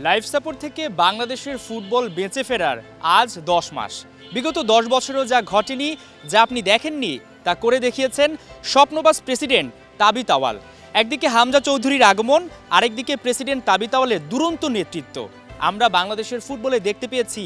Life support থেকে বাংলাদেশের football বেঁচে ফেরার আজ 10 মাস। বিগত 10 বছরেও যা ঘটেনি, যা আপনি দেখেননি, তা করে দেখিয়েছেন স্বপ্নবাজ প্রেসিডেন্ট তাবিথ আউয়াল। একদিকে হামজা চৌধুরীর আগমন, আরেকদিকে প্রেসিডেন্ট তাবিথ আউয়ালের দুরন্ত নেতৃত্ব। আমরা বাংলাদেশের ফুটবলে দেখতে পেয়েছি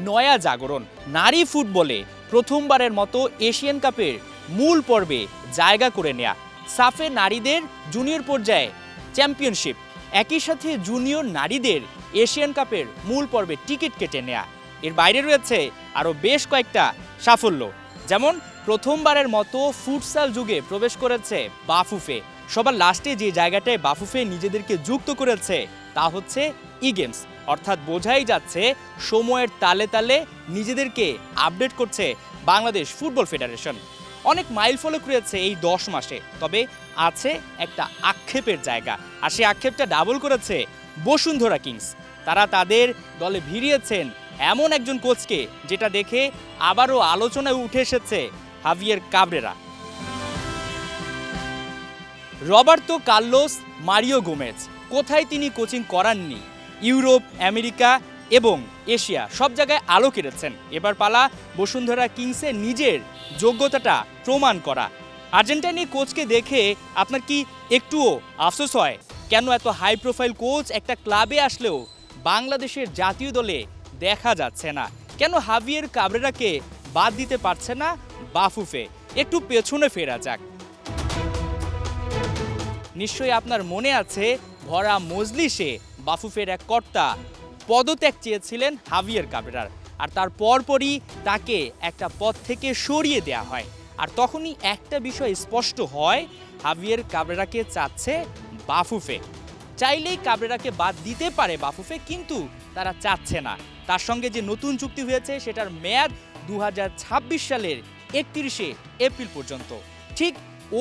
নয়া জাগরণ। নারী ফুটবলে প্রথমবারের মতো এশিয়ান কাপের মূল পর্বে জায়গা করে নেয়া, সাফে নারীদের জুনিয়র পর্যায়ে চ্যাম্পিয়নশিপ, একই সাথে জুনিয়র নারীদের এশিয়ান কাপের মূল পর্বে টিকিট কেটে নেয়া। এর বাইরে রয়েছে আরও বেশ কয়েকটা সাফল্য, যেমন প্রথমবারের মতো ফুটসাল যুগে প্রবেশ করেছে বাফুফে। সবার লাস্টে যে জায়গাটায় বাফুফে নিজেদেরকে যুক্ত করেছে তা হচ্ছে ই গেমস, অর্থাৎ বোঝাই যাচ্ছে সময়ের তালে তালে নিজেদেরকে আপডেট করছে বাংলাদেশ ফুটবল ফেডারেশন। অনেক মাইল ফলক রয়েছে এই 10 মাসে, তবে আছে একটা আক্ষেপের জায়গা, আর সেই আক্ষেপটা ডাবল করেছে বসুন্ধরা কিংস। তারা তাদের দলে ভিড়িয়েছেন এমন একজন কোচকে, যেটা দেখে আবারও আলোচনায় উঠে এসেছে Javier Cabrera. Roberto Carlos Mario Gomez কোথায় তিনি কোচিং করাননি, ইউরোপ, আমেরিকা এবং এশিয়া সব জায়গায় আলো কেড়েছেন। এবার পালা বসুন্ধরা কিংসের নিজের যোগ্যতাটা প্রমাণ করা। আর্জেন্টাইনি কোচকে দেখে আপনার কি একটুও আফসোস হয়? কেন এত হাই প্রোফাইল কোচ একটা ক্লাবে আসলেও বাংলাদেশের জাতীয় দলে দেখা যাচ্ছে না? কেন হাভিয়ের কাবরেরাকে বাদ দিতে পারছে না বাফুফে? একটু পেছনে ফেরা যাক। নিশ্চয়ই আপনার মনে আছে, ভরা মজলিসে বাফুফের এক কর্তা পদত্যাগ চেয়েছিলেন হাভিয়ের কাবরেরার, আর তার পরপরই তাকে একটা পদ থেকে সরিয়ে দেয়া হয়। আর তখনই একটা বিষয় স্পষ্ট হয়, হাভিয়ের কাবরেরাকে চাচ্ছে বাফুফে। চাইলেই কাবরেরাকে বাদ দিতে পারে বাফুফে, কিন্তু তারা চাচ্ছে না। তার সঙ্গে যে নতুন চুক্তি হয়েছে সেটার মেয়াদ 2026 সালের 31শে এপ্রিল পর্যন্ত। ঠিক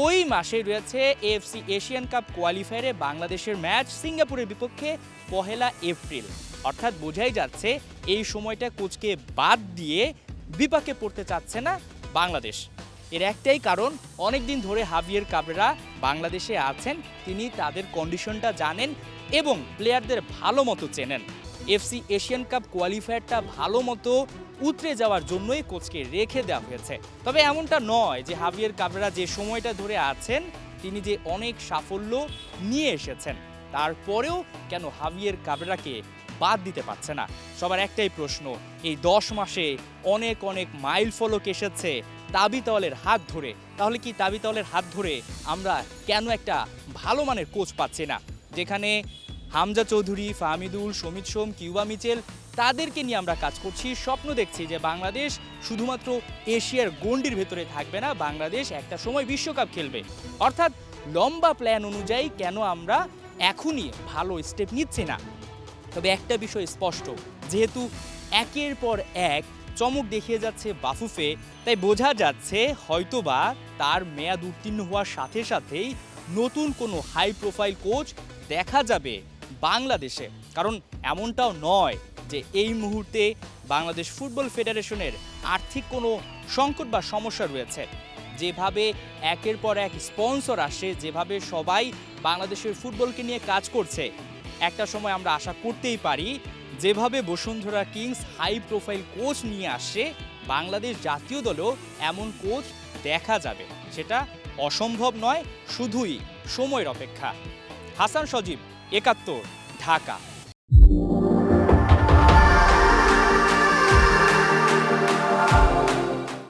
ওই মাসে রয়েছে এএফসি এশিয়ান কাপ কোয়ালিফায়ারে বাংলাদেশের ম্যাচ সিঙ্গাপুরের বিপক্ষে 1 এপ্রিল। অর্থাৎ বোঝাই যাচ্ছে এই সময়টা কোচকে বাদ দিয়ে বিপাকে পড়তে চাচ্ছে না বাংলাদেশ। এর একটাই কারণ, অনেকদিন ধরে হাভিয়ের কাবরেরা বাংলাদেশে আছেন, তিনি তাদের কন্ডিশনটা জানেন এবং প্লেয়ারদের ভালো মতো চেনেন। এফসি এশিয়ান কাপ কোয়ালিফায়ারটা ভালো মতো উতরে যাওয়ার জন্যই কোচকে রেখে দেওয়া হয়েছে। তবে এমনটা নয় যে হাভিয়ের কাবরেরা যে সময়টা ধরে আছেন তিনি যে অনেক সাফল্য নিয়ে এসেছেন, তারপরেও কেন হাভিয়ের কাবরেরাকে বাদ দিতে পারছে না? সবার একটাই প্রশ্ন, এই 10 মাসে অনেক অনেক মাইল ফলক এসেছে তাবিথ আউয়ালের হাত ধরে। তাহলে কি তাবিথ আউয়ালের হাত ধরে আমরা কেন একটা ভালো মানের কোচ পাচ্ছি না, যেখানে হামজা চৌধুরী, ফাহমিদুল, সমিত সোম, কিউবা মিচেল তাদেরকে নিয়ে আমরা কাজ করছি, স্বপ্ন দেখছি যে বাংলাদেশ শুধুমাত্র এশিয়ার গণ্ডির ভেতরে থাকবে না, বাংলাদেশ একটা সময় বিশ্বকাপ খেলবে। অর্থাৎ লম্বা প্ল্যান অনুযায়ী কেন আমরা এখনই ভালো স্টেপ নিচ্ছি না? তবে একটা বিষয় স্পষ্ট, যেহেতু একের পর এক চমক দেখিয়ে যাচ্ছে বাফুফে, তাই বোঝা যাচ্ছে হয়তোবা তার মেয়াদ উত্তীর্ণ হওয়ার সাথে সাথেই নতুন কোনো হাই প্রোফাইল কোচ দেখা যাবে বাংলাদেশে। কারণ এমনটাও নয় যে এই মুহূর্তে বাংলাদেশ ফুটবল ফেডারেশনের আর্থিক কোনো সংকট বা সমস্যা রয়েছে। যেভাবে একের পর এক স্পন্সর আসে, যেভাবে সবাই বাংলাদেশের ফুটবলকে নিয়ে কাজ করছে, একটা সময় আমরা আশা করতেই পারি যেভাবে Bashundhara Kings high profile coach নিয়ে আসে, বাংলাদেশ জাতীয় দলেও এমন কোচ দেখা যাবে। সেটা অসম্ভব নয়, শুধুই সময়ের অপেক্ষা। হাসান সজীব, 71, ঢাকা।